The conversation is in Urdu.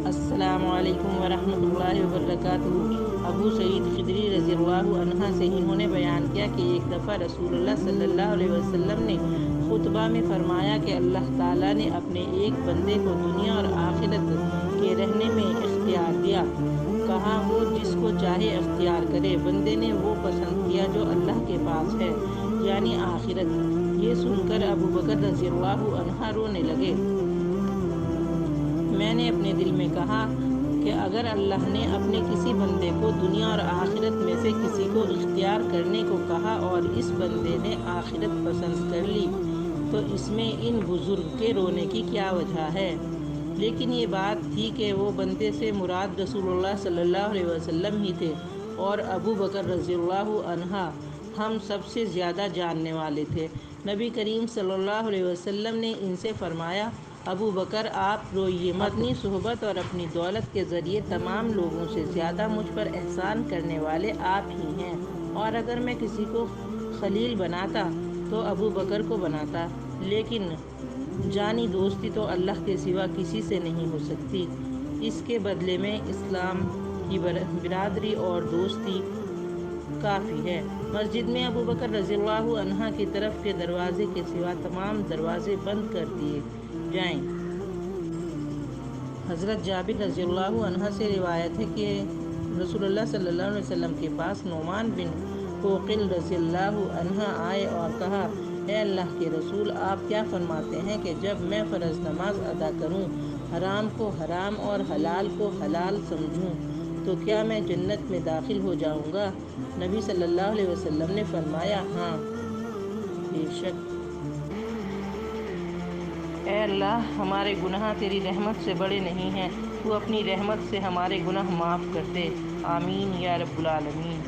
السلام علیکم ورحمۃ اللہ وبرکاتہ۔ ابو سعید خدری رضی اللہ عنہ سے انہوں نے بیان کیا کہ ایک دفعہ رسول اللہ صلی اللہ علیہ وسلم نے خطبہ میں فرمایا کہ اللہ تعالیٰ نے اپنے ایک بندے کو دنیا اور آخرت کے رہنے میں اختیار دیا۔ کہا وہ جس کو چاہے اختیار کرے۔ بندے نے وہ پسند کیا جو اللہ کے پاس ہے، یعنی آخرت۔ یہ سن کر ابو بکر رضی اللہ عنہ رونے لگے۔ میں نے اپنے دل میں کہا کہ اگر اللہ نے اپنے کسی بندے کو دنیا اور آخرت میں سے کسی کو اختیار کرنے کو کہا اور اس بندے نے آخرت پسند کر لی تو اس میں ان بزرگ کے رونے کی کیا وجہ ہے؟ لیکن یہ بات تھی کہ وہ بندے سے مراد رسول اللہ صلی اللہ علیہ وسلم ہی تھے، اور ابو بکر رضی اللہ عنہ ہم سب سے زیادہ جاننے والے تھے۔ نبی کریم صلی اللہ علیہ وسلم نے ان سے فرمایا، ابو بکر آپ روئیے مت۔ اپنی صحبت اور اپنی دولت کے ذریعے تمام لوگوں سے زیادہ مجھ پر احسان کرنے والے آپ ہی ہیں، اور اگر میں کسی کو خلیل بناتا تو ابو بکر کو بناتا، لیکن جانی دوستی تو اللہ کے سوا کسی سے نہیں ہو سکتی۔ اس کے بدلے میں اسلام کی برادری اور دوستی کافی ہے۔ مسجد میں ابو بکر رضی اللہ عنہ کی طرف کے دروازے کے سوا تمام دروازے بند کر دیے جائیں۔ حضرت جابر رضی اللہ عنہ سے روایت ہے کہ رسول اللہ صلی اللہ علیہ وسلم کے پاس نعمان بن عقیل رضی اللہ عنہ آئے اور کہا، اے اللہ کے رسول، آپ کیا فرماتے ہیں کہ جب میں فرض نماز ادا کروں، حرام کو حرام اور حلال کو حلال سمجھوں تو کیا میں جنت میں داخل ہو جاؤں گا؟ نبی صلی اللہ علیہ وسلم نے فرمایا، ہاں، بے شک۔ اے اللہ، ہمارے گناہ تیری رحمت سے بڑے نہیں ہیں، تو اپنی رحمت سے ہمارے گناہ معاف کر دے۔ آمین یا رب العالمین۔